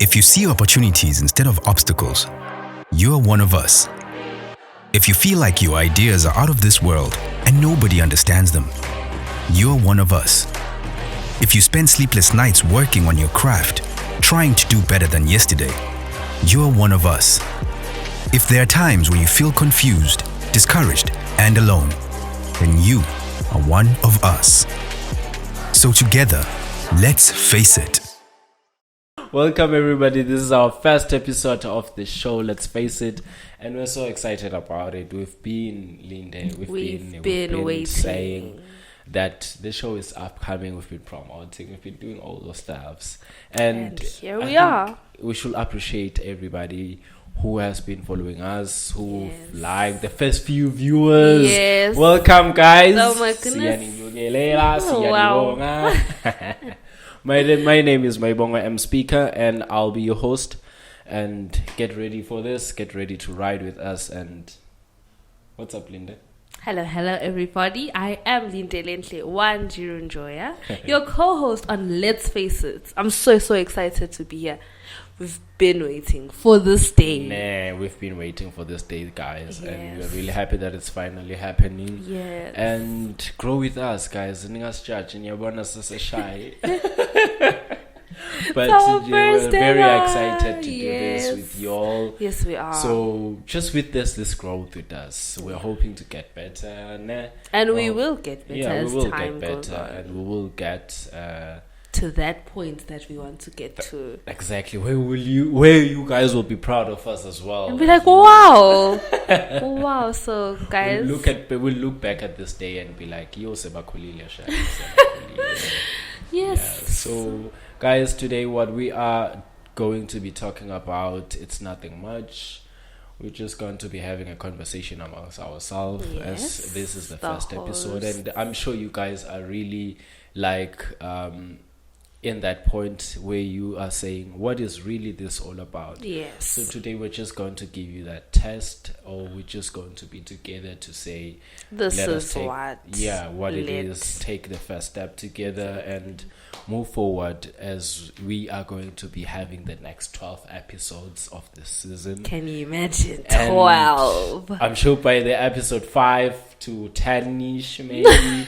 If you see opportunities instead of obstacles, you're one of us. If you feel like your ideas are out of this world and nobody understands them, you're one of us. If you spend sleepless nights working on your craft, trying to do better than yesterday, you're one of us. If there are times where you feel confused, discouraged, and alone, then you are one of us. So together, let's face it. Welcome everybody, this is our first episode of the show, Let's Face It, and we're so excited about it. We've been waiting, saying that the show is upcoming, we've been promoting, we've been doing all those stuffs, and here we are. We should appreciate everybody who has been following us, who liked the first few viewers. Yes. Welcome guys. Oh my goodness. Wow. My name is Mayibongwe, I'm speaker, and I'll be your host. And get ready for this. Get ready to ride with us. And what's up, Linda? Hello, everybody. I am Lindelenhle, one Jirunjoya, your co-host on Let's Face It. I'm so excited to be here. We've been waiting for this day. We've been waiting for this day, guys. Yes. And we're really happy that it's finally happening. Yes. And grow with us, guys. Ningas judge and you're so shy. But we're very excited to do this with you all. Yes, we are. So just witness this growth with us. We're hoping to get better. And we will get better as we will time get goes better. on. And we will get to that point that we want to get to. Exactly. Where you guys will be proud of us as well. And be like, wow. Wow. So guys, we'll look back at this day and be like, yo, sebakhulile. Yes. Yeah. So guys, today what we are going to be talking about, it's nothing much. We're just going to be having a conversation amongst ourselves, as this is the first episode, and I'm sure you guys are really like in that point where you are saying, what is really this all about? Yes. So today we're just going to give you that test, or we're just going to be together to say, what it is. Take the first step together and move forward, as we are going to be having the next 12 episodes of this season. Can you imagine? 12. I'm sure by the episode 5 to 10ish maybe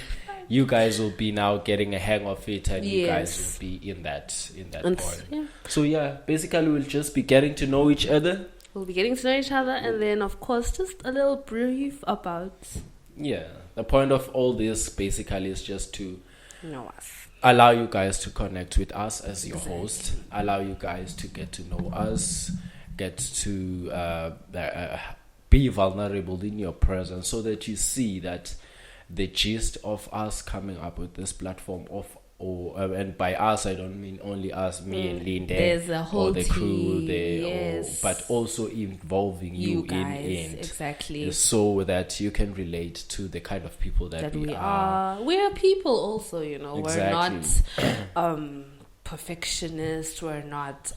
you guys will be now getting a hang of it, and you guys will be in that point. Yeah. So basically we'll just be getting to know each other. We'll be getting to know each other, and then of course just a little brief about. Yeah, the point of all this basically is just to know us. Allow you guys to connect with us as your host. Allow you guys to get to know us, get to be vulnerable in your presence, so that you see that the gist of us coming up with this platform and by us I don't mean only us, me and Linde, there's a whole or the crew team, but also involving you guys, in it, exactly, so that you can relate to the kind of people that we are. We are people also, Exactly. We're not perfectionists, we're not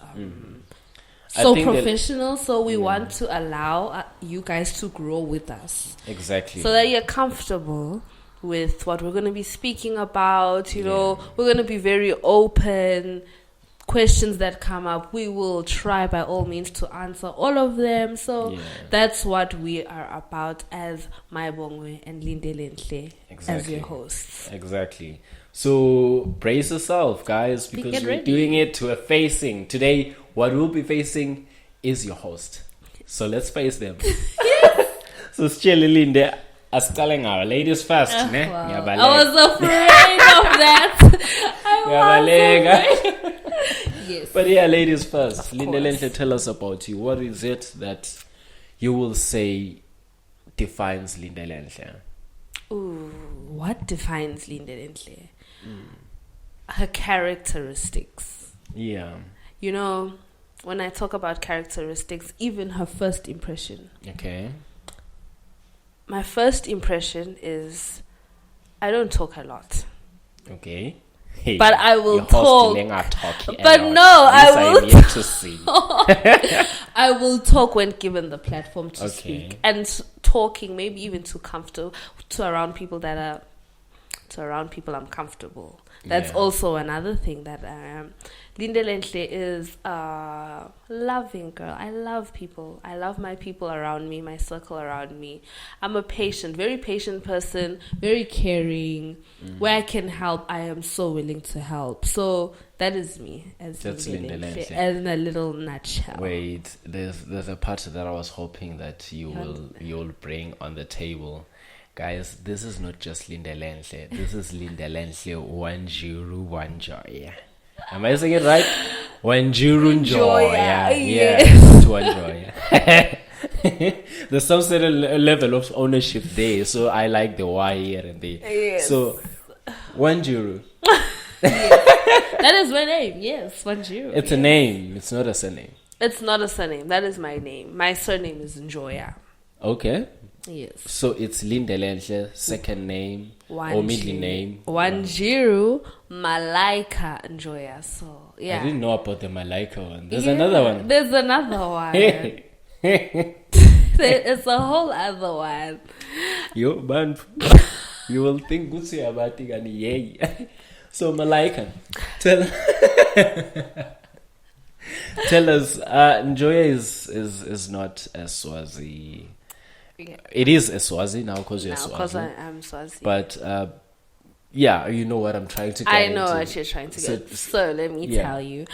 so professional, so we want to allow you guys to grow with us. Exactly. So that you're comfortable with what we're going to be speaking about. We're going to be very open. Questions that come up, we will try by all means to answer all of them. So that's what we are about as Mayibongwe and Lindelenhle, as your hosts. Exactly. So brace yourself, guys, because we're doing it to a facing. Today, what we'll be facing is your host. So let's face them. So Shelly Linde, calling our ladies first. Wow. I was afraid of that. Yes. But ladies first. Lindelenhle, tell us about you. What is it that you will say defines Lindelenhle? Ooh, what defines Lindelenhle? Her characteristics. Yeah. When I talk about characteristics, even her first impression. Okay. My first impression is I don't talk a lot. Okay. Hey, but I will talk. But no, I will to see. I will talk when given the platform to speak, and talking maybe even too comfortable to around people that are So around people, I'm comfortable. That's also another thing that I am. Lindelenhle is a loving girl. I love people. I love my people around me, my circle around me. I'm a very patient person, very caring. Where I can help, I am so willing to help. So that is me as Lindelenhle, in a little nutshell. Wait, there's a part that I was hoping that you'll bring on the table. Guys, this is not just Lindelenhle. This is Lindelenhle Wanjiru Wanjoya. Am I saying it right? Wanjiru Njoya. Yes. Wanjoya. There's some certain level of ownership there, so I like the Y here and there. Yes. So, Wanjiru. That is my name. Yes, Wanjiru. It's a name. It's not a surname. It's not a surname. That is my name. My surname is Njoya. Okay. Yes. So it's Lindelenhle, second name or middle name. Wanjiru Malaika Njoya. So yeah. I didn't know about the Malaika one. There's another one. There's another one. It's a whole other one. Yo, man, you will think good say about it and yay. So Malaika, tell us. Njoya is not a Swazi. Yeah. It is a Swazi now because you're Now, Swazi. because I am Swazi. But yeah, you know what I'm trying to get I know into. what you're trying to get. So let me tell you.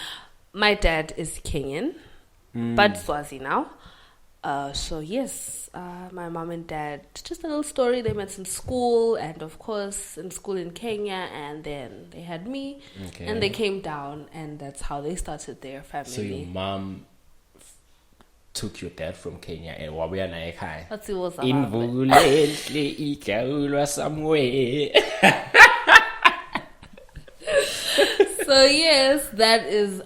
My dad is Kenyan, but Swazi now. So yes, my mom and dad, just a little story. They met in school, and of course in school in Kenya, and then they had me, and they came down, and that's how they started their family. So your mom took your dad from Kenya and wabuya naye ekhaya. That's it was Invulenhle ikhawulwa somewhere. So yes, that is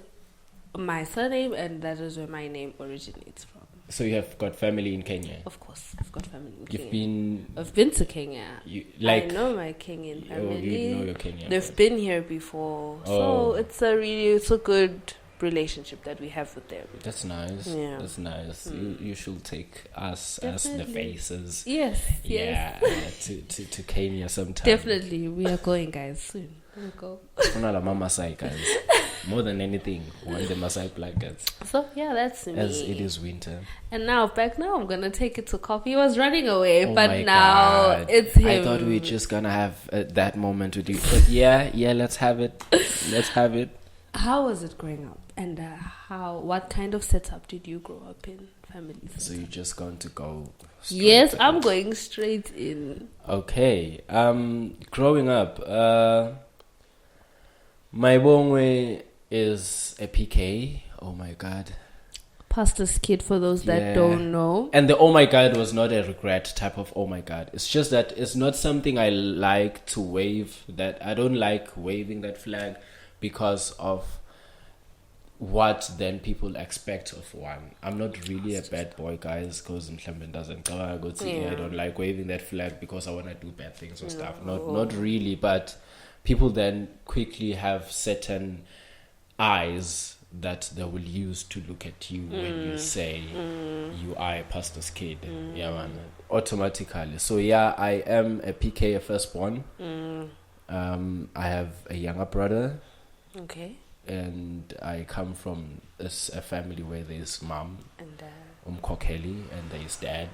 my surname, and that is where my name originates from. So you have got family in Kenya? Of course, I've got family in Kenya. I've been to Kenya. I know my Kenyan family. Oh, you know your Kenyan. They've been here before, so it's a good relationship that we have with them. That's nice. Yeah. That's nice. You should take us as the faces. Yes. Yeah. to Kenya sometime. Definitely, we are going, guys, soon. We'll go. Una la Masai, guys. More than anything, want the Masai blankets. So yeah, that's me. As it is winter. And now I'm gonna take it to coffee. He was running away, but my now God. it's him. I thought we were just gonna have that moment with you, but yeah, let's have it. Let's have it. How was it growing up, and what kind of setup did you grow up in? Family setup? So you're just going to go straight Yes, I'm going straight in. Okay. Growing up, Mayibongwe is a PK. Oh my God. Pastor's kid, for those that don't know. And the oh my God was not a regret type of oh my God. It's just that it's not something I like to wave. That I don't like waving that flag because of what then people expect of one. I'm not really a bad boy, guys, because Mhlambe doesn't go I don't like waving that flag because I want to do bad things or stuff. Not really, but people then quickly have certain eyes that they will use to look at you when you say you are a pastor's kid. Yeah, man. Automatically. So yeah, I am a PK, a firstborn. I have a younger brother. Okay. And I come from a family where there's mom, and Kokeli, and there's dad,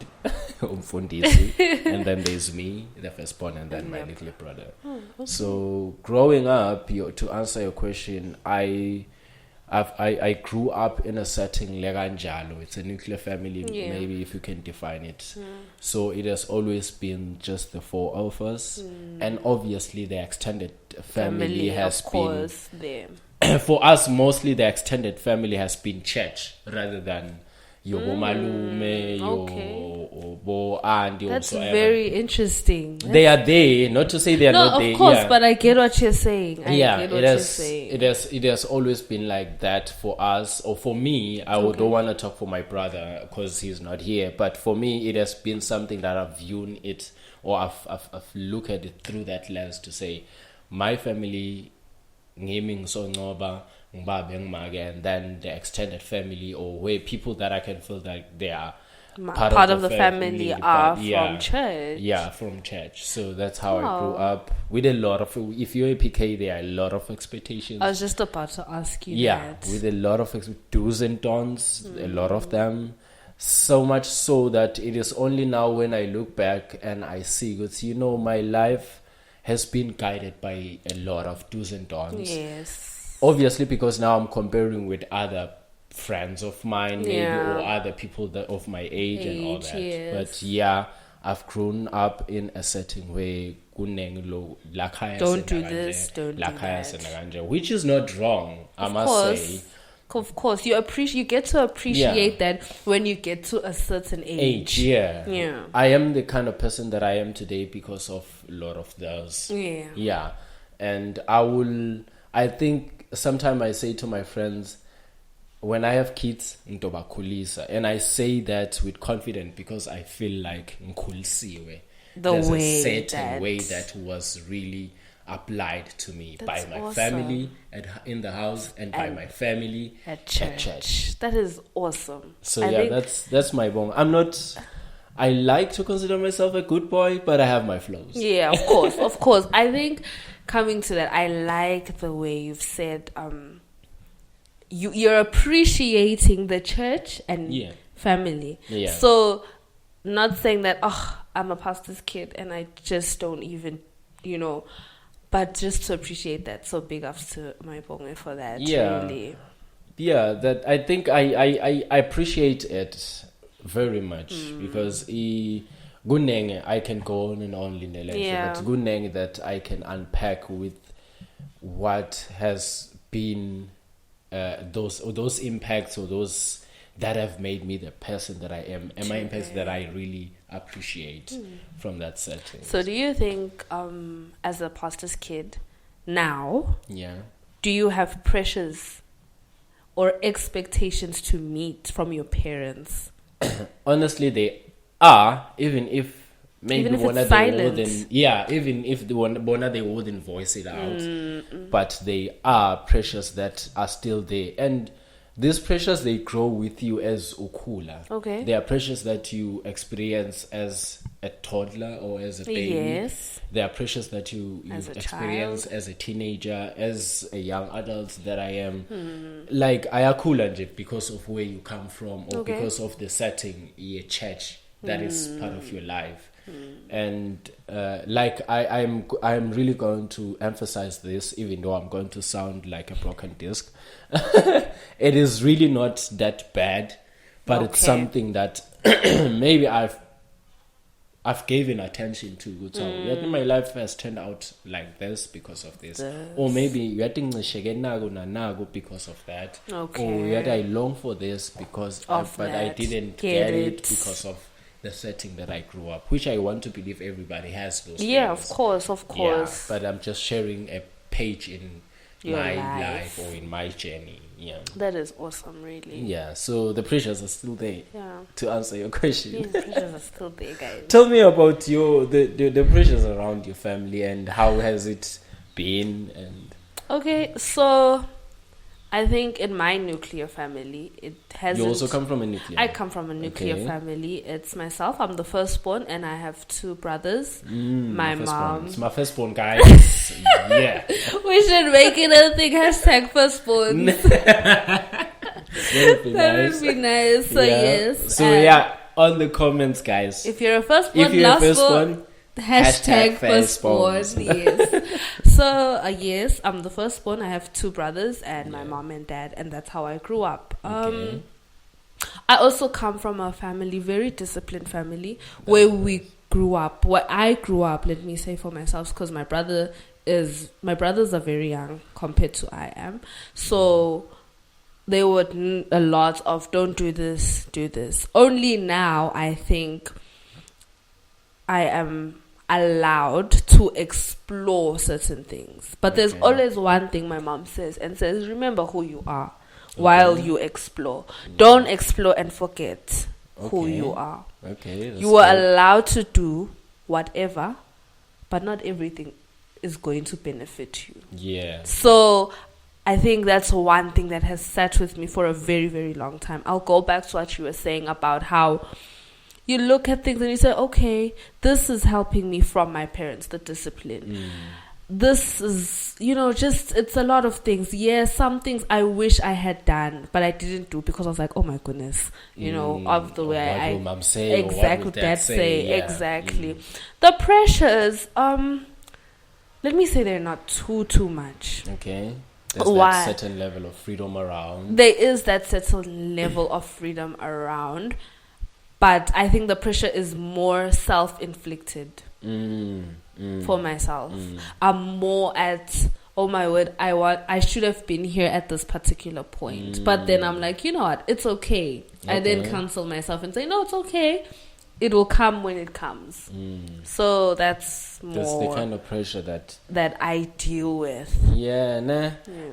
Fundisi, and then there's me, the firstborn, and then my little brother. Okay. So growing up, to answer your question, I grew up in a setting leganjalo. It's a nuclear family, maybe if you can define it. So it has always been just the four of us, and obviously the extended family has been there. For us, mostly the extended family has been church rather than your malume, your auntie. That's very interesting. They are there, not to say they are not there. No, of course, but I get what you're saying. It has always been like that for us, or for me. I don't want to talk for my brother because he's not here. But for me, it has been something that I've viewed it, or I've looked at it through that lens to say, my family. And then the extended family, or where people that I can feel that they are part of the family are from church. Yeah, from church. So that's how I grew up with a lot of. If you're a PK, there are a lot of expectations. I was just about to ask you that. With a lot of do's and don'ts, a lot of them. So much so that it is only now when I look back and I see, because my life has been guided by a lot of do's and don'ts. Yes. Obviously, because now I'm comparing with other friends of mine, maybe, or other people that of my age and all that. Yes. But I've grown up in a certain way. Don't do this, don't do that. Which is not wrong, I must say. Of course, you get to appreciate that when you get to a certain age. Yeah. I am the kind of person that I am today because of a lot of those. Yeah. And I think sometimes I say to my friends, when I have kids, and I say that with confidence because I feel like there's a certain way that was really applied to me by my family in the house and by my family at church. That is awesome. So that's my bong. I like to consider myself a good boy, but I have my flaws. Yeah, of course. I think coming to that, I like the way you've said you're appreciating the church and family. Yeah. So not saying that I'm a pastor's kid and I just don't even but just to appreciate that. So big ups to Mayibongwe for that. Really. Yeah, that I think I appreciate it very much because gunenge I can go on and on Lindelenhle, but gunenge that I can unpack with what has been those impacts or those that have made me the person that I am, and my impacts that I really appreciate from that setting. So do you think as a pastor's kid now, do you have pressures or expectations to meet from your parents? Honestly, they are, even if maybe even if they wouldn't voice it out, but they are pressures that are still there, and these pressures, they grow with you as ukula. Okay. They are pressures that you experience as a toddler or as a baby. Yes. They are pressures that you experience as a teenager, as a young adult that I am. Like ayakula nje because of where you come from or because of the setting, a church that is part of your life. And I'm really going to emphasize this, even though I'm going to sound like a broken disc. It is really not that bad, but it's something that maybe I've given attention to. So my life has turned out like this because of this, or maybe because of that, or yet I long for this because I didn't get it because of the setting that I grew up, which I want to believe everybody has those things. Of course. Yeah, but I'm just sharing a page in my life or in my journey. Yeah, that is awesome, really. Yeah, so the pressures are still there. Yeah. To answer your question, the pressures are still there, guys. Tell me about the pressures around your family and how has it been? And okay, so I think in my nuclear family, it has. You also come from a nuclear? I come from a nuclear family. It's myself. I'm the firstborn, and I have two brothers. My mom. It's my firstborn, guys. Yeah. We should make it a thing. #firstborn. That would be nice. So yes. So on the comments, guys. If you're a firstborn, #firstborn. Yes. So yes, I'm the firstborn. I have two brothers and my mom and dad, and that's how I grew up. I also come from a family, very disciplined family, where I grew up. Let me say for myself, because my brothers are very young compared to I am. So there were a lot of don't do this, do this. Only now I think I am allowed to explore certain things. But there's always one thing my mom says, remember who you are while you explore. Don't explore and forget who you are. You are allowed to do whatever, but not everything is going to benefit you. Yeah. So I think that's one thing that has sat with me for a very, very long time. I'll go back to what you were saying about how you look at things and you say, okay, this is helping me from my parents, the discipline. This is, just, it's a lot of things. Yes, some things I wish I had done, but I didn't do because I was like, oh my goodness, of the way what will mom say, exactly, or what will dad say. Yeah. Exactly. The pressures, let me say they're not too much. Okay. There's that certain level of freedom around. There is that certain level of freedom around, but I think the pressure is more self-inflicted for myself. I'm more at, oh my word, I should have been here at this particular point. But then I'm like, you know what, it's okay. I then counsel myself and say, no, it's okay. It will come when it comes. So that's more the kind of pressure that I deal with. Yeah,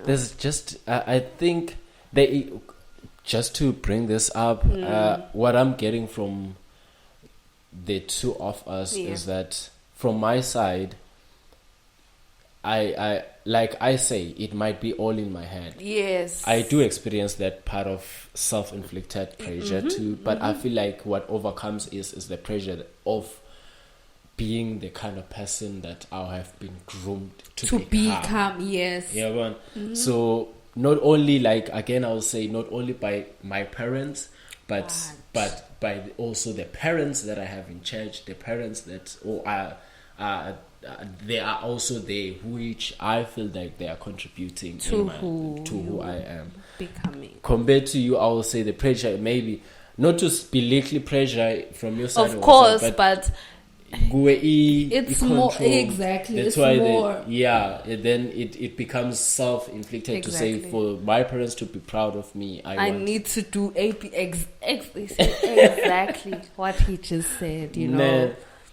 There's just I think just to bring this up, what I'm getting from the two of us is that from my side, I like I say, it might be all in my head. Yes. I do experience that part of self-inflicted pressure too, but I feel like what overcomes is the pressure of being the kind of person that I have been groomed to become. Yes. Yeah, so not only, like, again, I will say not only by my parents, but by also the parents that I have in church, the parents that they are also there, which I feel like they are contributing to who I am becoming. Compared to you, I will say the pressure, maybe not to belittle pressure from your side, of course, but it's more exactly. That's it's why more. Then it becomes self-inflicted to say, for my parents to be proud of me, I need to do exactly what he just said.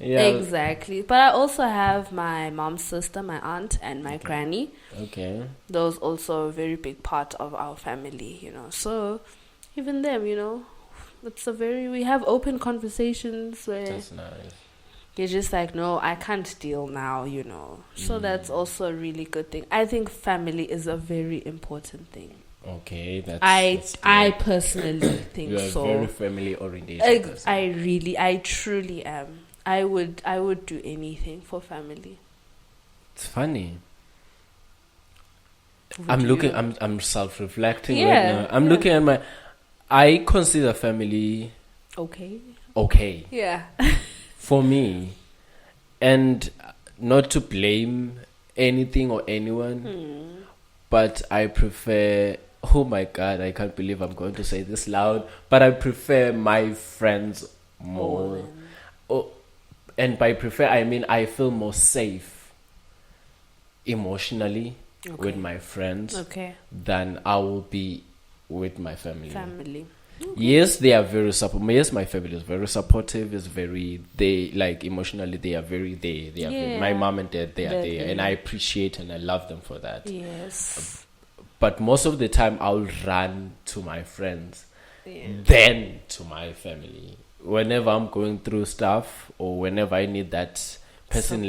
Yeah. Exactly. But I also have my mom's sister, my aunt, and my granny. Okay. Those also a very big part of our family, So even them, it's we have open conversations where that's nice. you're just like, no, I can't deal now, So that's also a really good thing. I think family is a very important thing. Okay, I personally think you are so. Very family oriented. I truly am. I would do anything for family. It's funny. I'm self-reflecting right now. I'm looking at I consider family okay. Yeah. For me, and not to blame anything or anyone, but I prefer, oh my God, I can't believe I'm going to say this loud, but I prefer my friends more. And by prefer, I mean I feel more safe emotionally with my friends than I will be with my family. Okay. Yes, they are very supportive. Yes, my family is very supportive. Emotionally, they are very there. They are very, my mom and dad, they are there. And I appreciate and I love them for that. Yes. But most of the time, I'll run to my friends, then to my family. Whenever I'm going through stuff or whenever I need that person,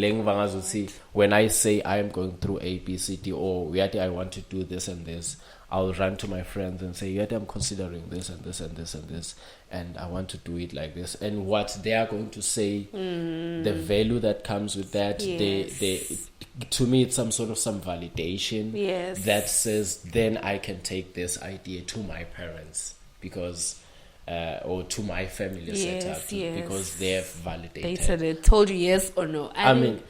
when I say I am going through A, B, C, D, or I want to do this and this, I'll run to my friends and say, I'm considering this and this and this and this, and I want to do it like this. And what they are going to say, the value that comes with that, to me, it's some validation that says, then I can take this idea to my parents because... or to my family setup because they have validated. They said it, told you yes or no. I mean,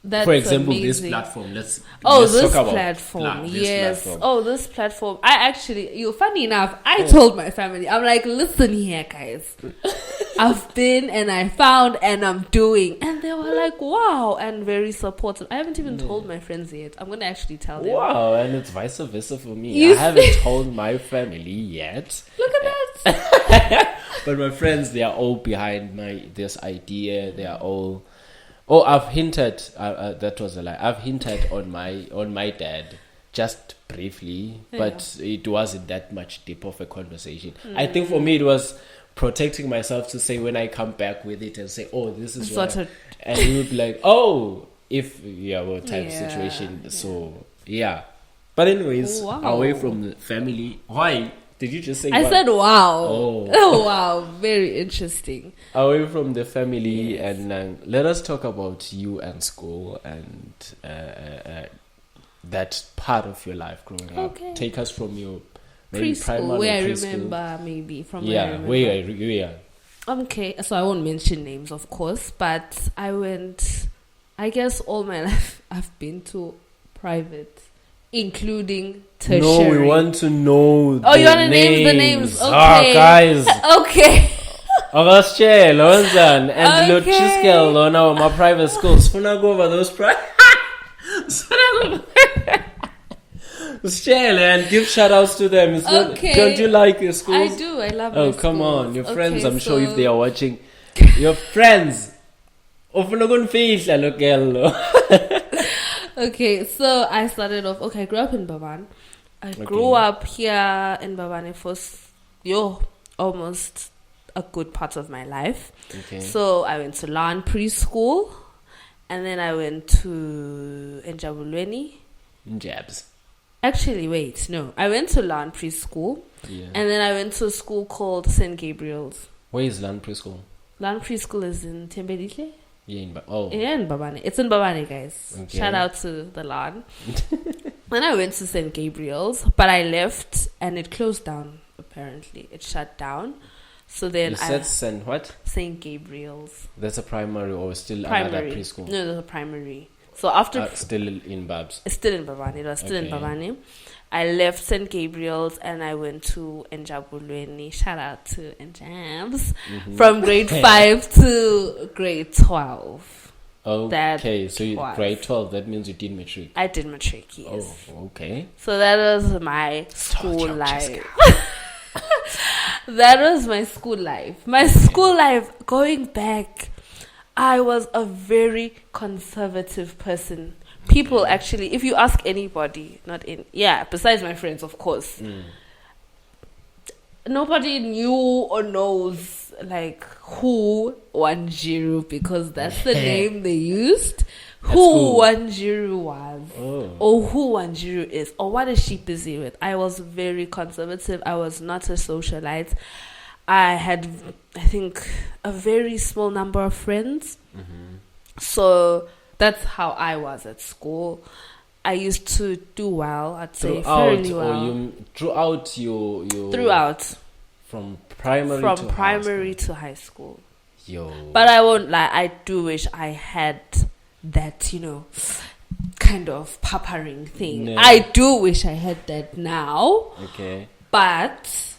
that's for example, amazing. This platform. Let's this talk platform. about Yes. Platform. This platform. I actually, funny enough, I told my family, I'm like, listen here, guys. I've been and I found and I'm doing. And they were like, wow, and very supportive. I haven't even told my friends yet. I'm going to actually tell them. Wow, and it's vice versa for me. I haven't told my family yet. Look at that. But my friends, they are all behind this idea. They are all... Oh, I've hinted. That was a lie. I've hinted on my dad just briefly, but it wasn't that much deep of a conversation. I think for me it was protecting myself to say when I come back with it and say, "Oh, this is what," and he would be like, "Oh, type situation." So But anyways, away from the family. Why? Did you just say I wow? said wow. Oh. Wow, very interesting. Away from the family, and let us talk about you and school and that part of your life growing up. Take us from your maybe Preschool, primary, where I preschool. remember maybe from Yeah, where I remember. where. Okay, so I won't mention names, of course, but I guess all my life I've been to private, including tertiary. No, we want to know Oh, you want to name the names? Okay. Guys. Okay. Augustia, Lonzan, and Okay. Luchiska, Lona, my private schools. Funa go over those private. Share and give shout outs to them. Okay. Don't you like your schools? I do. I love Oh, my come schools. on. Your friends, Okay, I'm sure if so- they are watching. Your friends. Okay, so I started off. Okay, I grew up in Baban. I grew up here in Baban for almost a good part of my life. Okay. So I went to Lan preschool, and then I went to Njabulweni. Jabs. Actually, wait, no. I went to Lan preschool, Yeah. and then I went to a school called St. Gabriel's. Where is Land Preschool? Lan preschool is in Tembelihle. Yeah, in Babane. It's in Babane, guys. Okay. Shout out to the Lan. Then I went to St. Gabriel's, but I left and it closed down, apparently. It shut down. So then You said St. what? St. Gabriel's. That's a primary or still Primary. another preschool? No, that's a primary. So after... still in Babs. It's still in Babane. It was still in Okay. Babane. I left St. Gabriel's and I went to Njabulweni. Shout out to Njabs. From grade 5 to grade 12. Okay, so you was- grade 12, that means you did matric. I did matric, yes. Oh, okay. So that was my school your life. That was my school life. My school life, going back, I was a very conservative person. People actually, if you ask anybody, besides my friends, of course, nobody knew or knows like who Wanjiru, because that's the name they used. Who Wanjiru was, or who Wanjiru is, or what is she busy with. I was very conservative. I was not a socialite. I had, I think, a very small number of friends. So that's how I was at school. I used to do well, I'd say fairly well. Throughout your Throughout. From primary From to primary to high school. Yo. But I won't lie, I do wish I had that, kind of pampering thing. Yeah. I do wish I had that now. Okay. But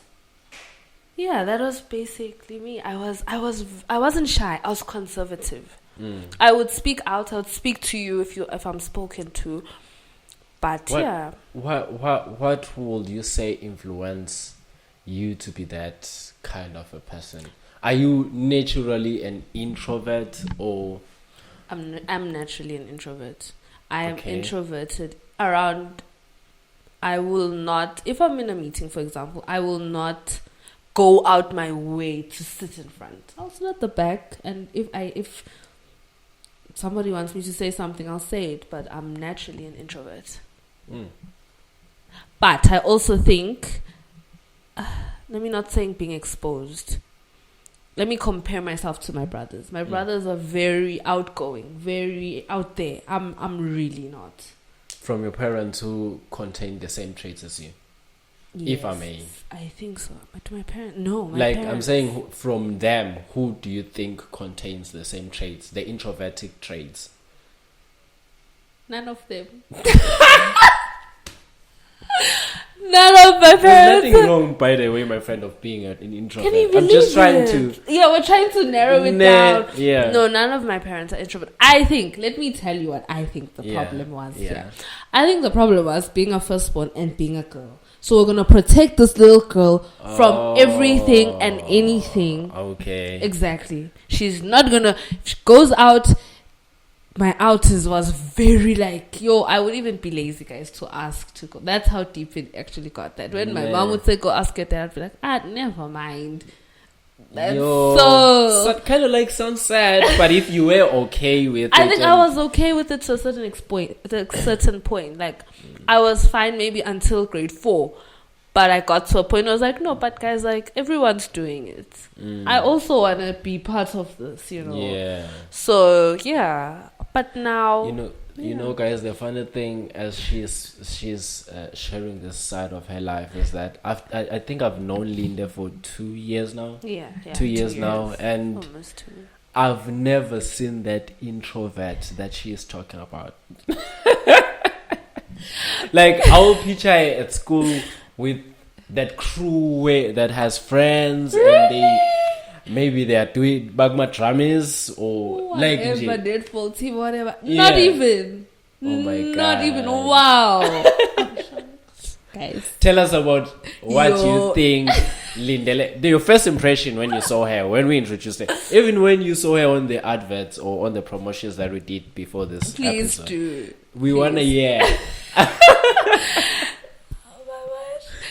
yeah, that was basically me. I wasn't shy. I was conservative. I would speak out. I would speak to you if I'm spoken to. But what would you say influence you to be that kind of a person? Are you naturally an introvert or? I'm naturally an introvert. I am introverted around. I will not, if I'm in a meeting, for example, I will not go out my way to sit in front. I'll sit at the back, and if somebody wants me to say something, I'll say it. But I'm naturally an introvert. But I also think, let me not saying being exposed. Let me compare myself to my brothers. My brothers are very outgoing, very out there. I'm really not. From your parents who contain the same traits as you, Yes, if I may. I think so. But my parents, no. My Like parents, I'm saying, from them, who do you think contains the same traits, the introverted traits? none of them. None of my There's parents. nothing wrong, by the way, my friend, of being an introvert. Can you believe I'm just trying it? to. Yeah, we're trying to narrow it down. Yeah. No, none of my parents are introvert. I think, let me tell you what I think the Yeah, problem was. yeah. Here. I think the problem was being a firstborn and being a girl. So we're going to protect this little girl from everything and anything. Okay. Exactly. She's not going to, she goes out. My outers was very like, I would even be lazy, guys, to ask to go. That's how deep it actually got. That when my mom would say, go ask your dad, I'd be like, never mind. That's so kind of like sounds sad, but if you were okay with it, I think I was okay with it to a certain point. Like, I was fine maybe until grade 4. But I got to a point where I was like, no, but guys, like, everyone's doing it. I also want to be part of this, you know. Yeah. So, yeah. But now... You know, guys, the funny thing as she's sharing this side of her life is that I think I've known Linda for 2 years now. Yeah. 2 years now. And almost 2. I've never seen that introvert that she is talking about. Like, I'll picture her at school with that crew that has friends and maybe they are doing Bagma drummies or whatever, like netball team, whatever. Yeah. Not even. Oh my God. Not even. Wow. Guys. Tell us about what you think your first impression when you saw her, when we introduced her, even when you saw her on the adverts or on the promotions that we did before this Please episode. do. We want to hear.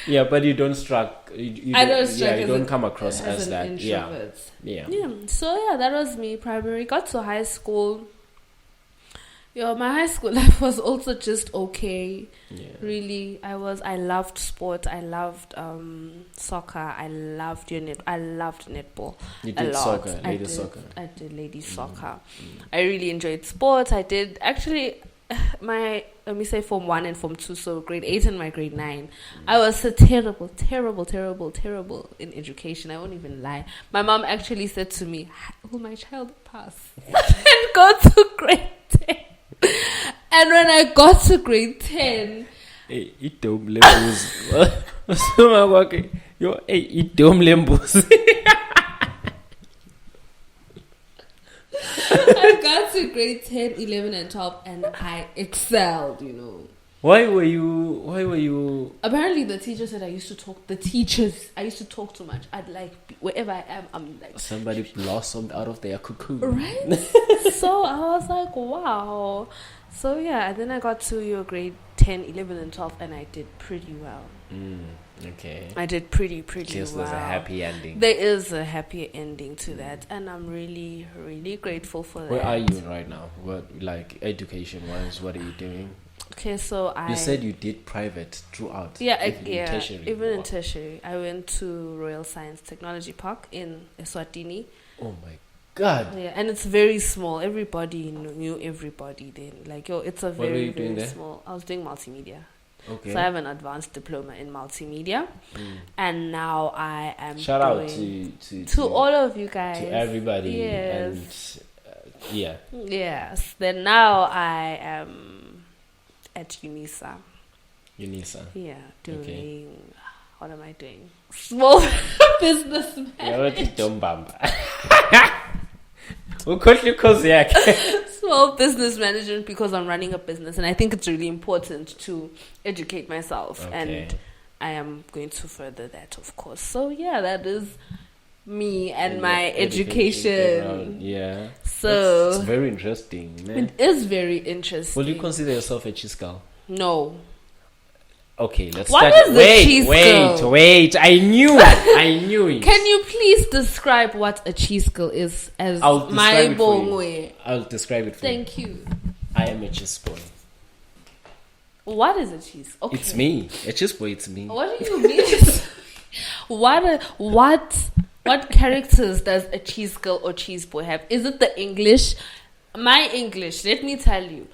Yeah, but you don't I don't strike. Yeah, you don't come across as an that. introvert. Yeah. So yeah, that was me. Primary. Got to high school. My high school life was also just okay. Yeah. Really, I loved sport. I loved soccer. I loved netball. You did soccer, soccer. I did ladies soccer. I really enjoyed sports. I did actually. Let me say Form 1 and Form 2, so grade 8 and my grade 9. I was so terrible in education. I won't even lie. My mom actually said to me, will my child pass? And go to grade 10. And when I got to grade 10... I got to grade 10, 11 and 12 and I excelled, you know. Why were you Apparently the teacher said I used to talk too much. I'd like, wherever I am, I'm like... Somebody blossomed out of their cocoon. Right? So I was like, wow. So yeah, and then I got to your grade 10, 11 and 12 and I did pretty well. Okay. I did pretty well. There's a happy ending. There is a happy ending to that, and I'm really, really grateful for that. Where are you right now? What, like, education-wise, what are you doing? Okay, so You said you did private throughout. Even tertiary. In tertiary. I went to Royal Science Technology Park in Eswatini. Oh my God. Yeah, and it's very small. Everybody knew everybody then. Like, it's a very, very small. I was doing multimedia. Okay. So I have an advanced diploma in multimedia, and now I am. Shout out to all of you guys, to everybody. Yes. And Yes. Then now I am at UNISA. Yeah, doing. Okay. What am I doing? Small business management. Small business management, because I'm running a business and I think it's really important to educate myself, and I am going to further that, of course. So yeah, that is me and my education. Yeah. So it's very interesting, man. It is very interesting. Will you consider yourself a cheese girl? No. Okay, let's what start. Is the cheese girl? Wait. I knew it. Can you please describe what a cheese girl is as Mayibongwe? I'll describe it for you. Thank you. I am a cheese boy. What is a cheese? Okay. It's me. A cheese boy, it's me. What do you mean? What characters does a cheese girl or cheese boy have? Is it the English? My English, let me tell you.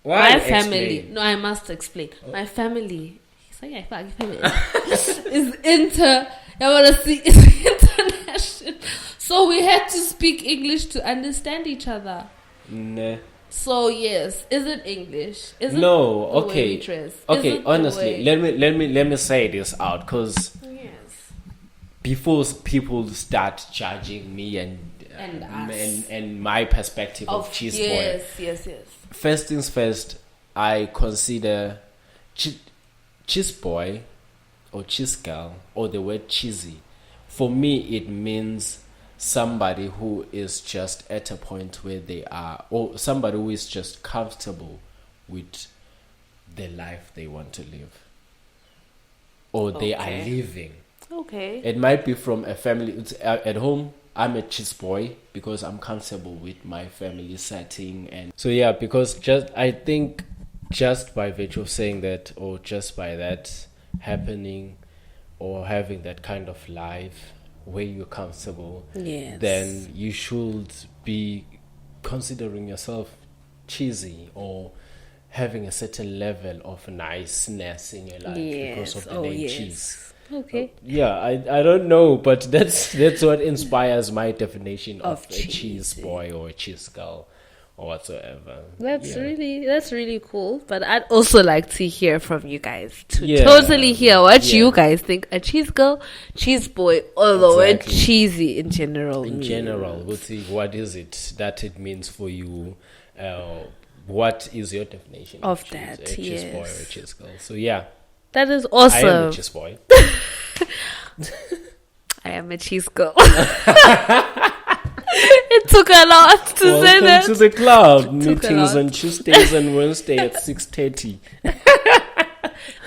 Why? My family. Explain. No, I must explain. Oh. My family is international. So we had to speak English to understand each other. Nah. So yes, is it English? Is no, it okay. Okay, honestly, let me say this out, because before people start judging me and my perspective of cheese boy. Yes. First things first, I consider cheese boy or cheese girl or the word cheesy. For me, it means somebody who is just at a point where they are, or somebody who is just comfortable with the life they want to live, or they are living. Okay. It might be from a family. It's, at home, I'm a cheese boy because I'm comfortable with my family setting, and so yeah. Because I think just by virtue of saying that, or just by that, happening or having that kind of life where you're comfortable, Yes. then you should be considering yourself cheesy or having a certain level of niceness in your life because of the name cheese. Okay. Yeah, I don't know, but that's what inspires my definition of a cheese, cheese boy or a cheese girl or whatsoever. That's Yeah. really cool. But I'd also like to hear from you guys to Yeah. totally hear what Yeah. you guys think a cheese girl, cheese boy, or the word Exactly. cheesy in general. In means. general, what is it that it means for you? What is your definition Of cheese? that, A cheese boy or a yes. cheese girl? So yeah, That is I am a awesome. cheese boy. I am a cheese girl. It took a lot to say Welcome that. to the club. Took a Meetings lot. on Tuesdays and Wednesday at 6:30.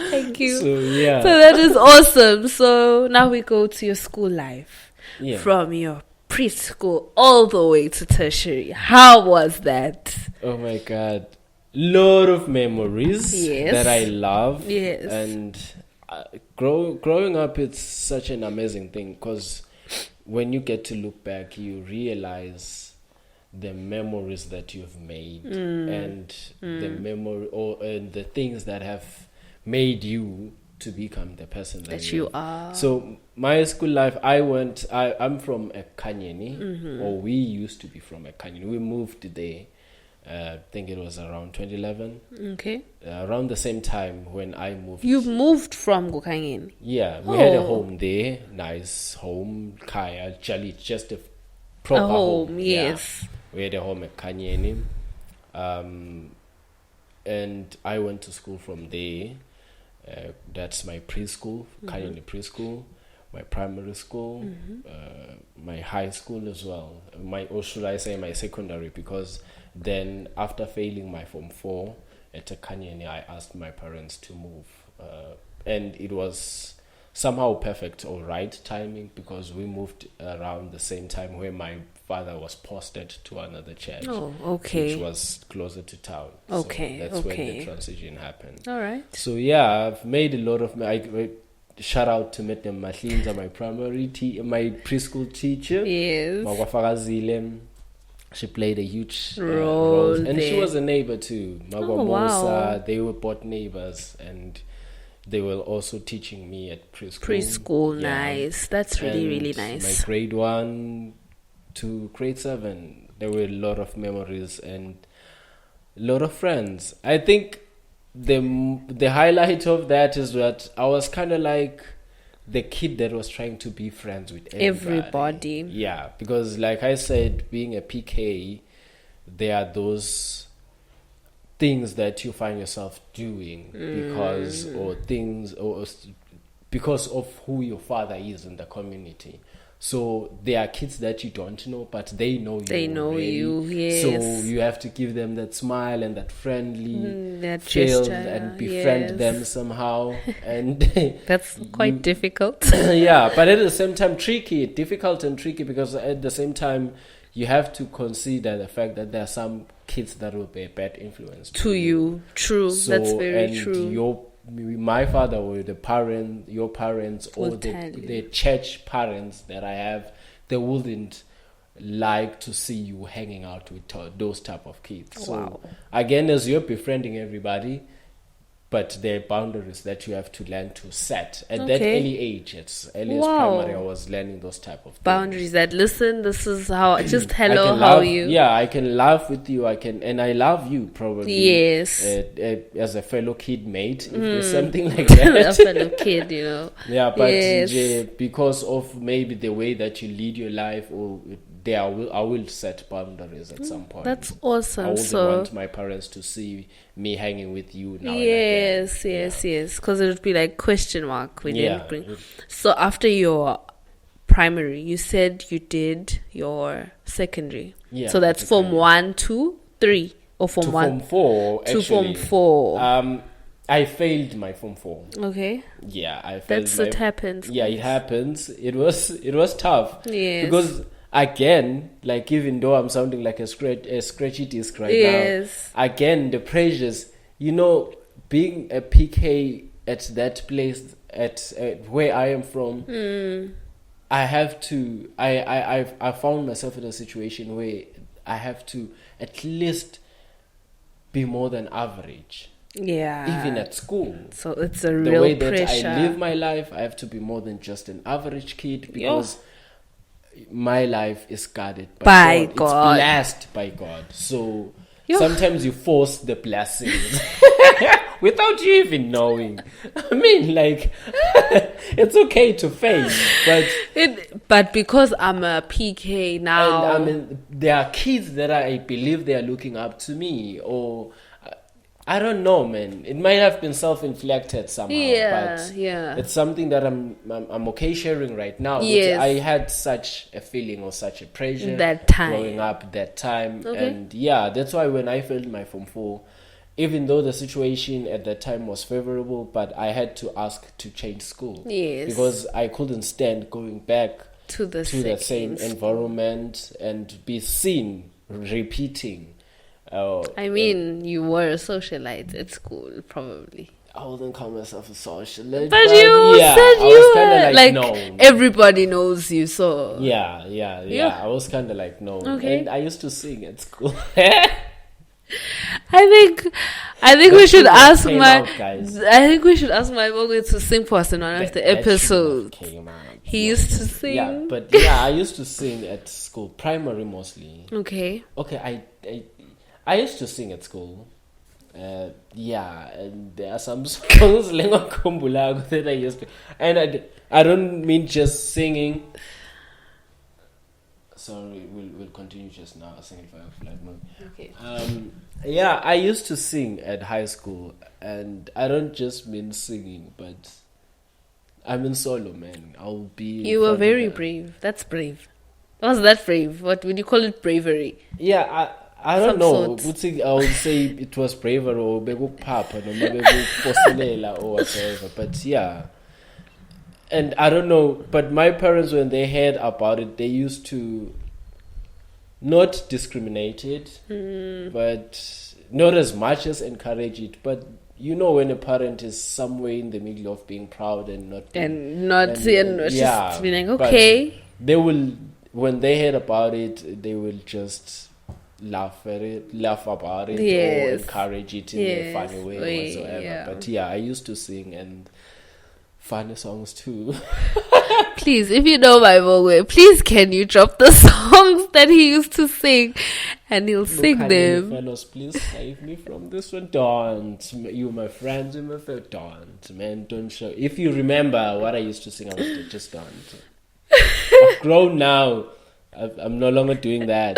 Thank you. So yeah, So that is awesome. So now we go to your school life. yeah. From your preschool all the way to tertiary. How was that? Oh my god, lot of memories Yes. that I love. Yes. And growing up, it's such an amazing thing because when you get to look back, you realize the memories that you've made and the memory and the things that have made you to become the person That you are. So my school life, I'm from Ekanyeni, or we used to be from Ekanyeni. We moved there. I think it was around 2011, Okay. around the same time when I moved. You moved from Gokangeni. Yeah, we had a Oh. home there, nice home, kaya, actually just a proper A home, Yeah. yes. We had a home at Kanyeni, and I went to school from there. That's my preschool, Kanyeni preschool, my primary school, my high school as well. Or should I say my secondary? Because then after failing my Form 4 at Kanyeni, I asked my parents to move. And it was somehow perfect or right timing because we moved around the same time where my father was posted to another church. Oh, okay. Which was closer to town. Okay, So that's when okay. the transition happened. All right. So yeah, I've made a lot of shout out to Madam Mahlinza, my my preschool teacher. Yes. Magwafakazile. She played a huge Role and she there. was a neighbor too. Oh, Magwamosa, wow. they were both neighbors and they were also teaching me at preschool. Preschool, Yeah. nice. That's really, And really nice. My grade 1 to grade 7, there were a lot of memories and a lot of friends. I think the highlight of that is that I was kind of like the kid that was trying to be friends with Everybody. Yeah, because like I said, being a PK, there are those things that you find yourself doing because of who your father is in the community. So there are kids that you don't know, but they know you. They know already. you, yes. So you have to give them that smile and that friendly that feel gesture, and befriend yes. them somehow. And That's quite difficult. yeah, but at the same time difficult and tricky because at the same time you have to consider the fact that there are some kids that will be a bad influence To you. True. So, That's very and true. my father or your parents or Will tell you. the church parents that I have, they wouldn't like to see you hanging out with those type of kids. Wow. So again, as you're befriending everybody, but there are boundaries that you have to learn to set at that Okay. early age. It's early as Wow. primary. I was learning those type of things. Boundaries that listen, this is how, just I hello, can how laugh, are you? Yeah, I can laugh with you. And I love you probably. Yes. As a fellow kid mate, if there's something like A that. fellow kid, you know. Yeah, but Yes. because of maybe the way that you lead your life, or I will set boundaries at some point. That's I awesome. wouldn't So want my parents to see me hanging with you now. yes, and again. yes. Because it would be like question mark. We Yeah. didn't bring. So after your primary, you said you did your secondary. Yeah, So that's Form 1, 2, 3, or Form To 1 Form 4, to Form actually. 4. I failed my Form 4. Okay, Yeah, I failed. that's what happens. Yeah, it happens. It was tough. Yes. Because again, like even though I'm sounding like a scratchy disc right Yes. now, again the pressures. Being a PK at that place, at where I am from, I have to. I found myself in a situation where I have to at least be more than average. Yeah. Even at school. So it's a The real way that pressure. I live my life, I have to be more than just an average kid because my life is guarded by God. It's blessed by God. So sometimes you force the blessings without you even knowing. I mean, like, it's okay to fail, but because I'm a PK now, and I mean, there are kids that I believe they are looking up to me, or I don't know, man. It might have been self-inflicted somehow, but it's something that I'm okay sharing right now. Yes. I had such a feeling or such a pressure that time growing up that time, and that's why when I failed my Form 4, even though the situation at that time was favorable, but I had to ask to change school because I couldn't stand going back to the same environment and be seen repeating. I mean, you were a socialite at school, probably. I wouldn't call myself a socialite, but you said I you was kinda were like known. Everybody knows you, so yeah. I was kind of like known, and I used to sing at school. I think we should ask Mayibongwe to sing for us in one of the episodes. He used to sing. Yeah, but I used to sing at school, primary mostly. Okay, I used to sing at school. And there are some songs that I used to, and I don't mean just singing. Sorry, we'll continue just now singing for a flight mode. Okay. I used to sing at high school, and I don't just mean singing, but I mean solo, man. I'll be. You were very brave. That's brave. Was that brave? What would you call it? Bravery? Yeah, I don't know. I would say it was bravery or papa, or maybe or whatever. But yeah. And I don't know, but my parents, when they heard about it, they used to not discriminate it, but not as much as encourage it. But you know, when a parent is somewhere in the middle of being proud and not just being like, okay, they will. When they heard about it, they will just laugh about it, or encourage it in a funny way or whatsoever. Yeah. But I used to sing and funny songs too. Please, if you know Mayibongwe, please can you drop the songs that he used to sing, and he'll sing them. Fellows, please save me from this one. Don't. You, my friends, don't. Man, don't show. If you remember what I used to sing, I was just don't. I've grown now. I'm no longer doing that.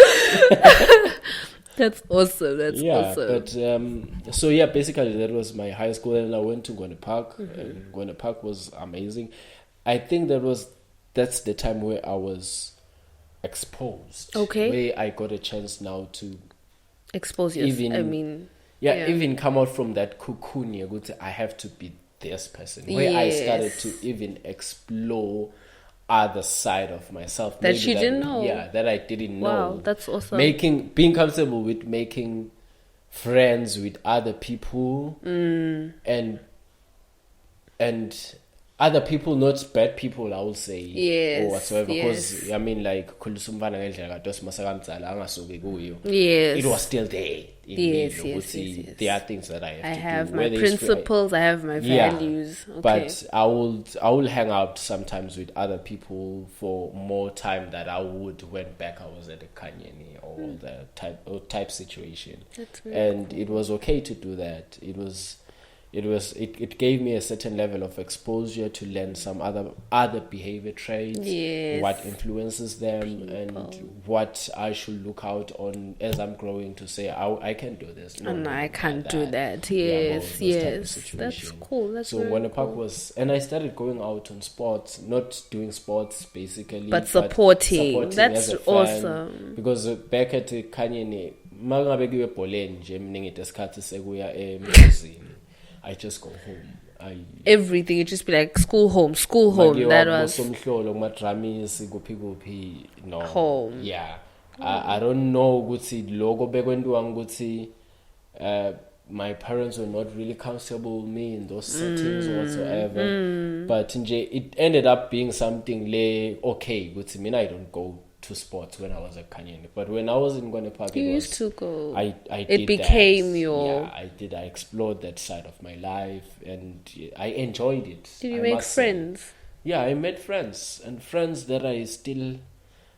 That's awesome. That's awesome. But so basically that was my high school, and I went to Gwena Park. And Gwena Park was amazing. I think that's the time where I was exposed. Okay. Where I got a chance now to expose yourself. Even come out from that cocoon. I have to be this person. Where I started to even explore other side of myself that you didn't know. Yeah, that I didn't know. Wow, that's awesome. Being comfortable with making friends with other people, and other people, not bad people, I would say, or whatsoever. Because I mean, like, it was still there. There are things that I have to do. My principles, I have my values. Okay. But I will hang out sometimes with other people for more time than I would when back I was at the Kanyeni or the type situation. That's really and cool. It was okay to do that. It gave me a certain level of exposure to learn some other behavior traits, what influences them, and what I should look out on as I'm growing to say I can do this. No, I can't do that. Yes. That's cool. So when the park was, and I started going out on sports, not doing sports basically, but supporting. That's awesome. Because back at Kanyeni, mangabe kuye bholeni nje mina ngidesikhathi sekuya emuzini. I just go home. Everything, it just be like school, home. That was no. Home. Yeah. I don't know ukuthi lokho bekwentiwa ukuthi my parents were not really comfortable with me in those settings whatsoever. But it ended up being something okay. But I mean, I don't go to sports when I was at Kanyeni. But when I was in Ngwane Park, you used to go. I it did became that. your... Yeah, I did. I explored that side of my life, and I enjoyed it. Did you make friends? Yeah, I made friends, and friends that I still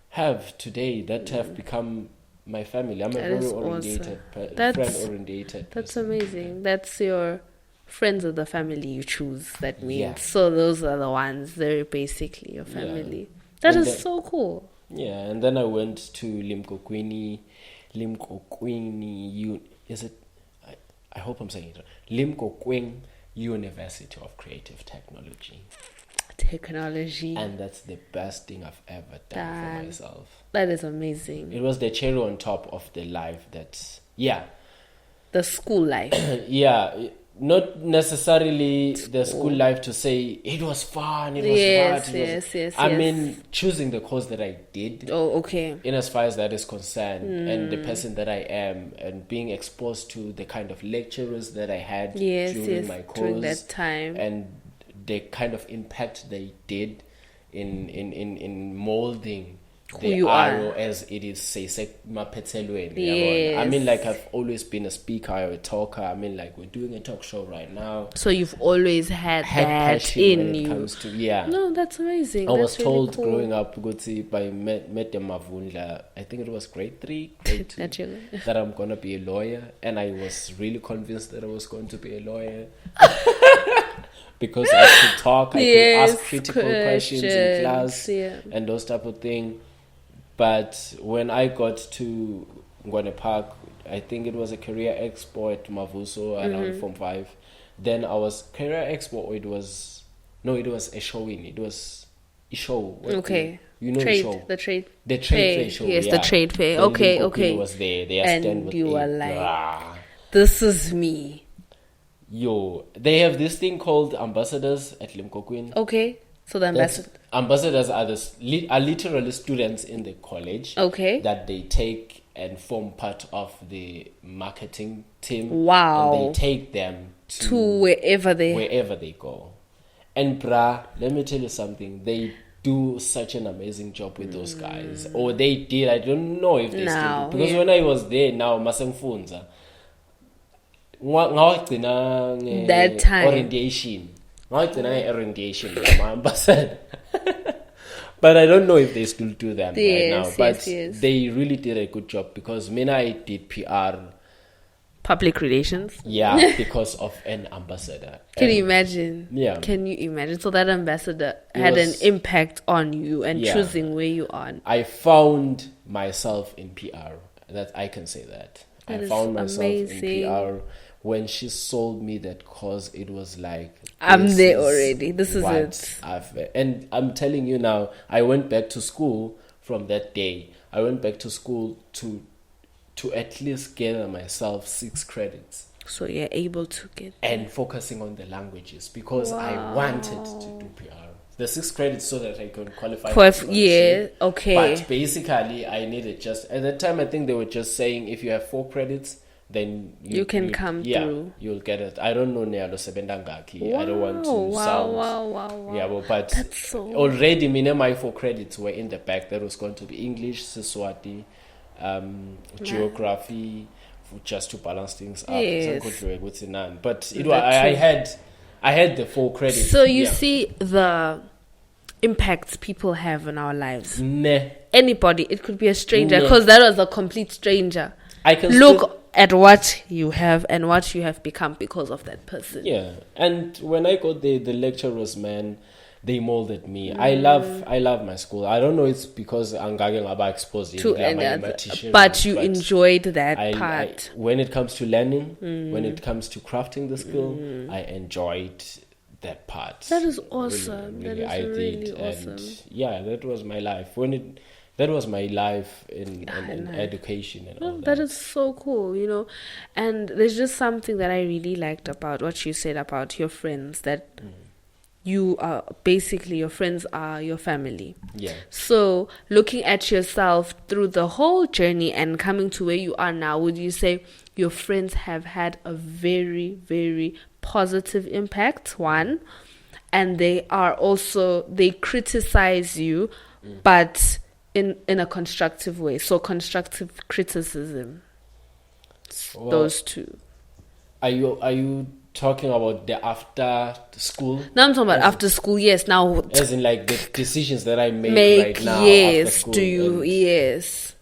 have today that have become my family. I'm a very orientated, friend-orientated. That's amazing. That's your friends of the family you choose. That means Yeah. so those are the ones. They're basically your family. That And is so cool. Yeah, and then I went to Limkokwini. Is it? I hope I'm saying it right. Limkokwing University of Creative Technology. And that's the best thing I've ever done for myself. That is amazing. It was the cherry on top of the life that, the school life. Yeah, not necessarily the school life to say it was fun, it was hard. Yes. I mean, choosing the course that I did. Oh, okay. In as far as that is concerned, and the person that I am, and being exposed to the kind of lecturers that I had during my course, during that time, and the kind of impact they did in molding who the you arrow are as it is, say, maphethelweni. Yes. I mean, like, I've always been a speaker or a talker. I mean, like, we're doing a talk show right now. So you've always had that passion in when it you. comes to, No, that's amazing. I was That's told really cool. growing up by Mete Mavundla, I think it was grade 3, grade 2, that I'm going to be a lawyer. And I was really convinced that I was going to be a lawyer. Because I could talk, I could ask critical questions in class and those type of things. But when I got to Ngwane Park, I think it was a career expo at Mavuso around Form 5. Then I was career expo, or it was a showing. It was a show. Okay. You know trade, the show. The trade fair show. Yes, yeah. the trade fair. Then Okay. Limpopo was there. They stand And with you a were like, blah. this is me. Yo, they have this thing called ambassadors at Limkokwin. Okay. So the Ambassadors are are literally students in the college. Okay. That they take and form part of the marketing team. Wow. And they take them to wherever they go. And let me tell you something. They do such an amazing job with those guys. Or they did. I don't know if they still do. Because when I was there now, Masemfunza, that time orientation. Orientation, ambassador. But I don't know if they still do them right now. But they really did a good job, because I did PR, public relations. Yeah, because of an ambassador. Can you imagine? Yeah. Can you imagine? So that ambassador had an impact on you and choosing where you are. I found myself in PR. That I can say that. I found myself in PR. When she sold me that course, it was like, I'm there already. This is it. And I'm telling you now, I went back to school from that day. I went back to school to at least gather myself 6 credits. So you're able to get and focusing on the languages, because I wanted to do PR. The 6 credits so that I could qualify. Okay. But basically, I needed at that time, I think they were just saying if you have 4 credits, then you can come through. You'll get it. I don't know Nealo Sebendangaki. I don't want to sound. Wow. Yeah, but already my 4 credits were in the back. That was going to be English, Siswati, geography, just to balance things up. Yes. But I had the 4 credits. So you see the impacts people have in our lives. Anybody, it could be a stranger, because that was a complete stranger. I can look at what you have and what you have become because of that person. Yeah, and when I got the lecturers, man, they molded me. I love my school. I don't know, it's because Angage ngaba exposed to but you enjoyed that part. When it comes to learning, when it comes to crafting the skill, I enjoyed that part. That is awesome. Really, that is really awesome. And yeah, that was my life. That was my life in education and all that. That is so cool, And there's just something that I really liked about what you said about your friends, that you are basically, your friends are your family. Yeah. So looking at yourself through the whole journey and coming to where you are now, would you say your friends have had a very, very positive impact, one, and they criticize you, but in a constructive way? So constructive criticism. Well, those two. Are you talking about the after school? No, I'm talking about after school. Yes, now as in like the decisions that I make right now. Yes, after school do you? Yes.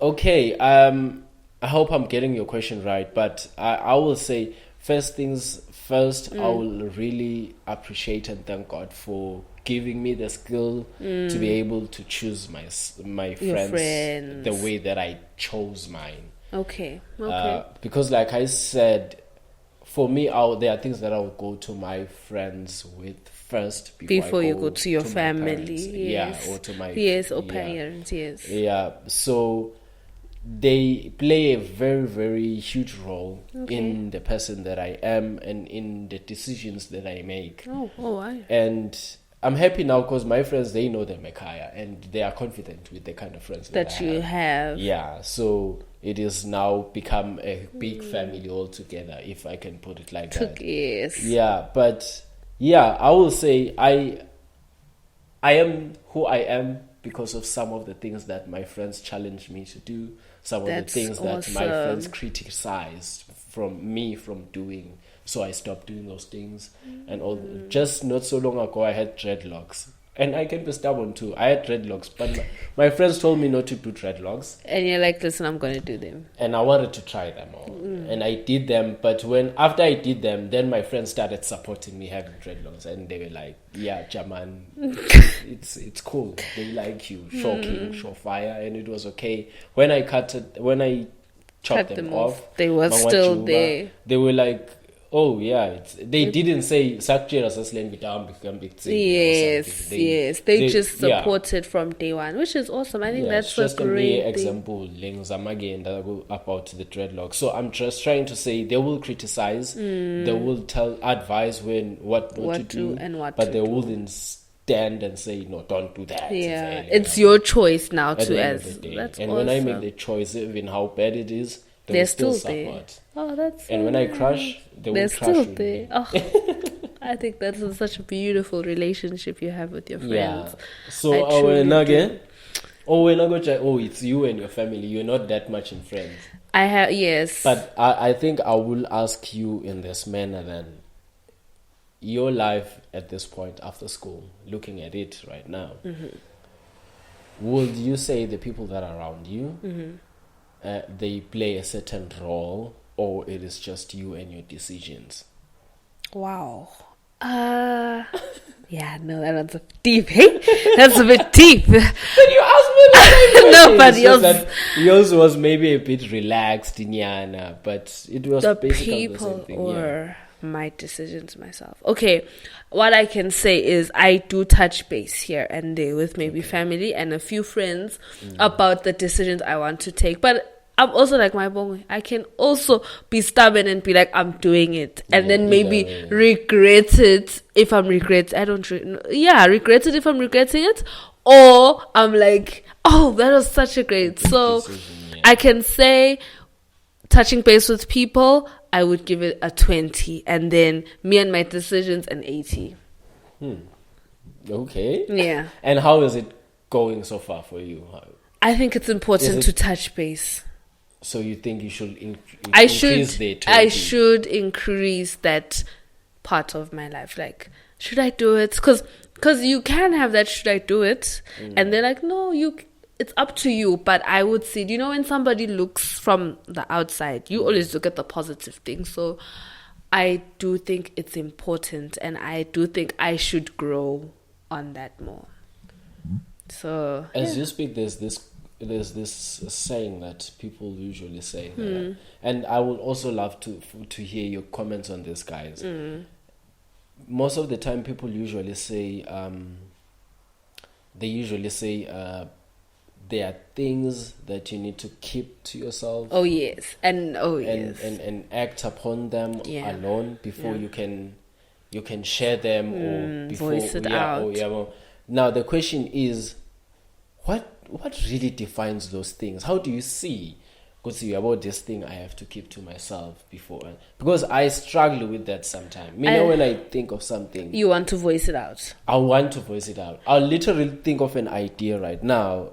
Okay. I hope I'm getting your question right, but I will say first things first. I will really appreciate and thank God for giving me the skill to be able to choose my friends the way that I chose mine. Okay. Because like I said, for me, there are things that I will go to my friends with first before you go to your family. Yes. Yeah, or to my parents. Yes. Yeah. So they play a very, very huge role in the person that I am and in the decisions that I make. Oh, why? And I'm happy now because my friends, they know they're Mekaya and they are confident with the kind of friends that you have. Yeah, so it is now become a big family altogether, if I can put it like that. Yes. Yeah, but yeah, I will say I am who I am because of some of the things that my friends challenged me to do, some of the things that my friends criticized from doing. So I stopped doing those things. And just not so long ago, I had dreadlocks. And I can be stubborn too. I had dreadlocks, but my friends told me not to do dreadlocks. And you're like, listen, I'm going to do them. And I wanted to try them all. And I did them. But after I did them, then my friends started supporting me having dreadlocks. And they were like, yeah, Jaman, it's cool. They like you. Shocking, fire. And it was okay. When I chopped them off, they were still there. They were like, oh yeah, they didn't say Sakjera Saslen Yes. They just supported from day one, which is awesome. I think that's just a great example about the dreadlocks. So I'm just trying to say they will criticize, they will advise what to do, and what but they wouldn't stand and say no, don't do that. Yeah, it's your choice now That's and awesome. When I make the choice, even how bad it is, they're still support. There. Oh, that's so and when nice. I crash, they will crash still with there. me. Oh, I think that's such a beautiful relationship you have with your friends. Yeah. So it's you and your family. You're not that much in friends. I have, yes. But I think I will ask you in this manner then. Your life at this point after school, looking at it right now, would you say the people that are around you, they play a certain role, or it is just you and your decisions? Wow. Yeah, no, that one's deep. Hey, that's a bit deep. But you asked me no, but yours was maybe a bit relaxed, Inyana, but it was the basically people the same thing. Or my decisions myself. Okay, what I can say is I do touch base here and there with maybe family and a few friends about the decisions I want to take, but I'm also like Mayibongwe. I can also be stubborn and be like, I'm doing it. And then maybe regret it if I'm regret it if I'm regretting it. Or I'm like, oh, that was such a great. So I can say, touching base with people, I would give it a 20. And then me and my decisions, an 80. Okay. Yeah. And how is it going so far for you? I think it's important to touch base. So you think you should increase the 20? I should increase that part of my life. Like, should I do it? Because you can have that, should I do it? And they're like, no, it's up to you. But I would say, when somebody looks from the outside, you always look at the positive things. So I do think it's important, and I do think I should grow on that more. So as you speak, there's this saying that people usually say, and I would also love to hear your comments on this, guys. Most of the time, people usually say, there are things that you need to keep to yourself. Oh yes, and and act upon them alone before you can you can share them or before voice it out. Well, now the question is, what really defines those things? How do you see? Because about this thing I have to keep to myself before, because I struggle with that sometimes. When I think of something, you want to voice it out. I want to voice it out. I'll literally think of an idea right now,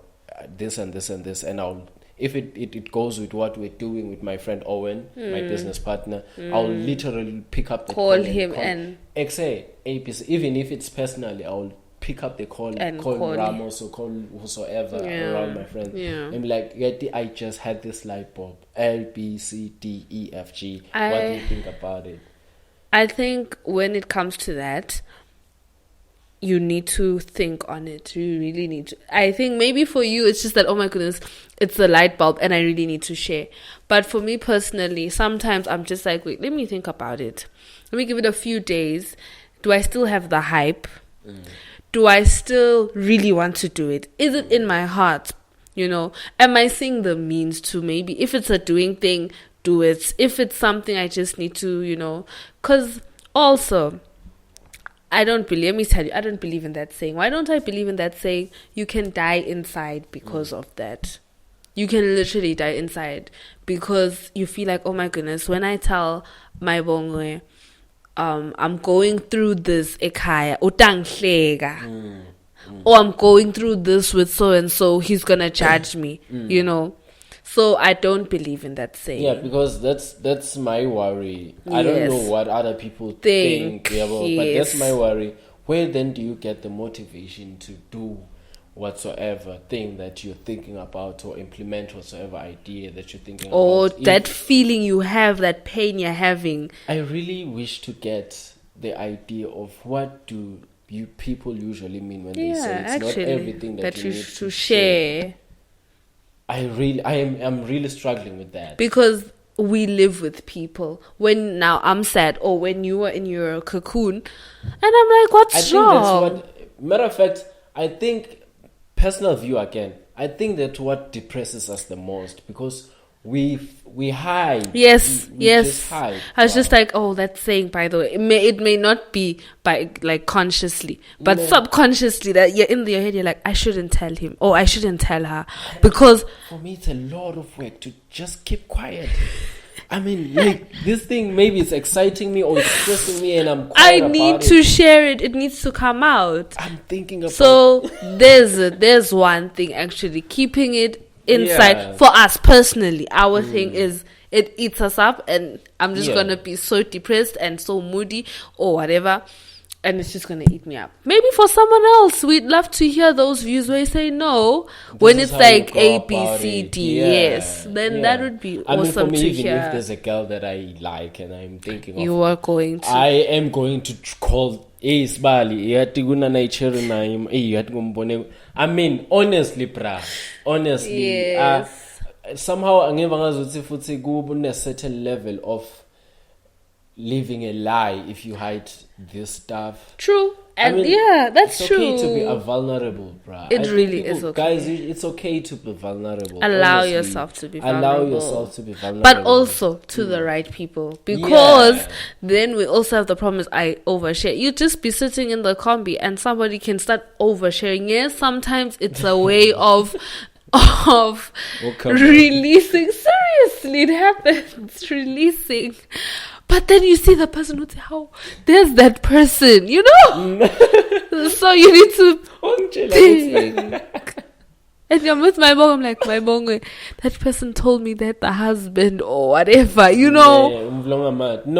this and this and this, and if it goes with what we're doing with my friend Owen, my business partner, I'll literally pick up the call him and say ABC. Even if it's personally, I'll pick up the call Ramos or call whosoever around my friend. Yeah. I'm like, I just had this light bulb. L, B, C, D, E, F, G. What do you think about it? I think when it comes to that, you need to think on it. You really need to. I think maybe for you, it's just that, oh my goodness, it's a light bulb and I really need to share. But for me personally, sometimes I'm just like, wait, let me think about it. Let me give it a few days. Do I still have the hype? Do I still really want to do it? Is it in my heart? Am I seeing the means to maybe, if it's a doing thing, do it. If it's something I just need to, because also, let me tell you, I don't believe in that saying. Why don't I believe in that saying? You can die inside because of that. You can literally die inside because you feel like, oh my goodness, when I tell Mayibongwe, I'm going through this ekhaya, utanghleka, or I'm going through this with so and so, he's gonna judge me, So I don't believe in that saying. Yeah, because that's my worry. I don't know what other people think, but that's my worry. Where then do you get the motivation to do whatsoever thing that you're thinking about, or implement whatsoever idea that you're thinking about? Or that feeling you have, that pain you're having. I really wish to get the idea of what do you people usually mean when they say it's not everything that you need to share. I'm really struggling with that. Because we live with people. When now I'm sad, or when you were in your cocoon, and I'm like, what's wrong? Matter of fact, I think, personal view again, I think that's what depresses us the most, because we hide. Yes. Just hide. I was just like, oh, that saying, by the way, it may not be by like consciously, but subconsciously, that you're in your head, you're like, I shouldn't tell him, or I shouldn't tell her, because for me it's a lot of work to just keep quiet. I mean, like, this thing, maybe it's exciting me or it's stressing me, and I'm quiet I need to share it. It needs to come out. I'm thinking about. So there's one thing, actually, keeping it inside. For us personally, our thing is, it eats us up, and I'm just gonna be so depressed and so moody or whatever, and it's just gonna eat me up. Maybe for someone else, we'd love to hear those views where you say no, when it's like A, B, C, D, then that would be awesome for me, to even hear. If there's a girl that I like and I'm thinking you are going to. I am going to call Isbali. I mean, honestly, somehow a certain level of living a lie if you hide this stuff. True. And that's it's true. It's okay to be vulnerable, bruh. It really is okay. Guys, it's okay to be vulnerable. Allow honestly. yourself to be vulnerable. Allow yourself to be vulnerable. But also to the right people. Because then we also have the problem is I overshare. You just be sitting in the combi and somebody can start oversharing. Yes, sometimes it's a way of releasing. Seriously, it happens. Releasing. But then you see the person who say, how there's that person, so you need to think. And I'm with my mom, I'm like, Mayibongwe, that person told me that the husband or whatever, No, honestly,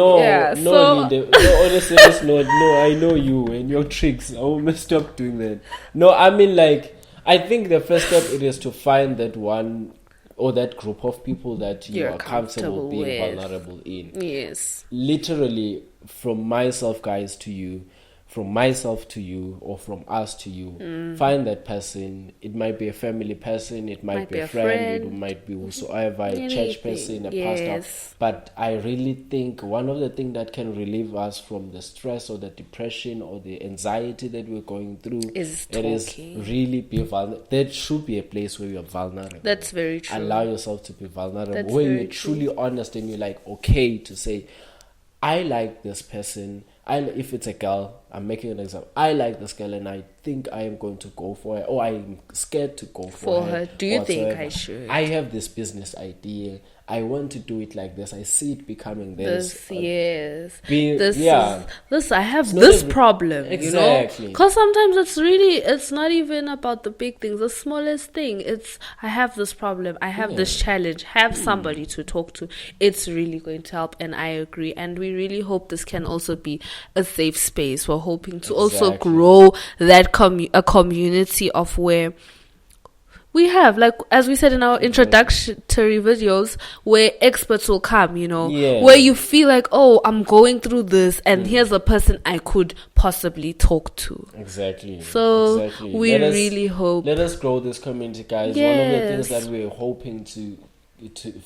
no, I know you and your tricks. I will stop doing that. No, I mean, like, I think the first step it is to find that one or that group of people that you are comfortable being vulnerable in. Yes. Literally, from myself, guys, to you, from myself to you, or from us to you, find that person. It might be a family person, it might be a friend, it might be whosoever, a church person, a pastor. But I really think one of the things that can relieve us from the stress or the depression or the anxiety that we're going through is really be vulnerable. There should be a place where you're vulnerable. That's very true. Allow yourself to be vulnerable, where you're truly honest and you're like, okay to say, I like this person. If it's a girl, I'm making an example. I like this girl and I think I am going to go for her, or I'm scared to go for her. Do you think I should? I have this business idea. I want to do it like this. I see it becoming this. I have this problem, exactly. Because sometimes it's not even about the big things, the smallest thing. It's, I have this problem, I have this challenge, have somebody to talk to. It's really going to help, and I agree. And we really hope this can also be a safe space. We're hoping to also grow that a community of where we have, like, as we said in our introductory videos, where experts will come, where you feel like, oh, I'm going through this, and here's a person I could possibly talk to. Exactly. So we really hope. Let us grow this community, guys. Yes. One of the things that we're hoping to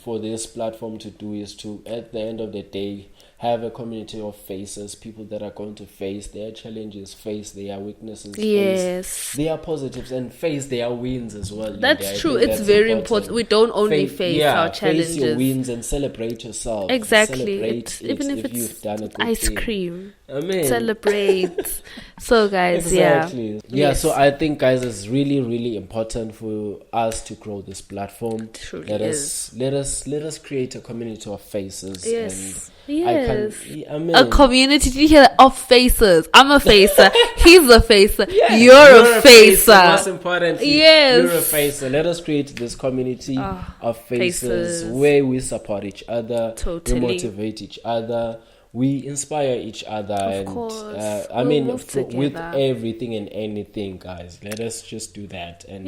for this platform to do is to, at the end of the day, have a community of faces, people that are going to face their challenges, face their weaknesses, face their positives, and face their wins as well. That's true. It's very important. We don't only face our challenges. Face your wins and celebrate yourself. Exactly. Even if you've done a good ice thing. cream. I mean, celebrate. So, guys, exactly. So I think, guys, it's really, really important for us to grow this platform. Let us create a community of faces. Yes. And a community. Did you hear that? Of faces. I'm a facer. He's a facer. You're a facer. Most importantly, you're a facer. Let us create this community of faces where we support each other, we motivate each other, we inspire each other, of course. With everything and anything, guys. Let us just do that. And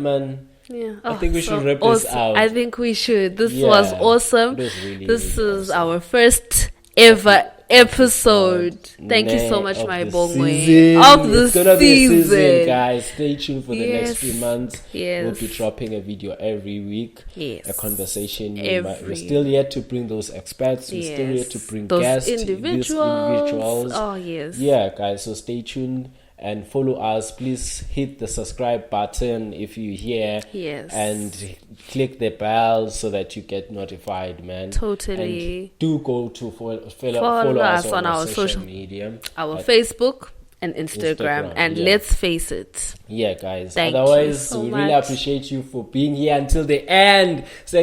man. Yeah. I think we should wrap this out. I think we should. This was awesome. This is our first ever episode. Thank you so much, Mayibongwe. Of the season. It's gonna be a season, guys. Stay tuned for the next few months. Yes. We'll be dropping a video every week. Yes. A conversation. We're still yet to bring those experts. We're still yet to bring guests. Individuals. Oh, yes. Yeah, guys. So stay tuned. And follow us. Please hit the subscribe button if you're here. Yes. And click the bell so that you get notified, man. Totally. And do go to follow us on our social media. Our Facebook and Instagram. And let's face it. Yeah, guys. Thank Otherwise, you so we much. really appreciate you for being here until the end. But yeah,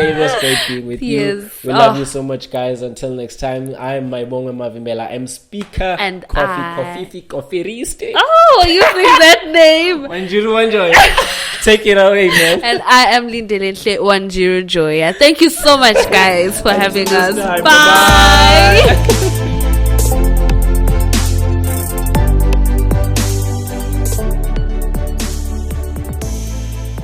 it was great being with you. We love you so much, guys. Until next time, I'm Mayibongwe Mavimbela. I'm speaker. And Coffeeriste. Oh, using that name. Wanjiru. Take it away, man. And I am Lindelenhle Wanjiru Joya. Thank you so much, guys, for having us. Bye.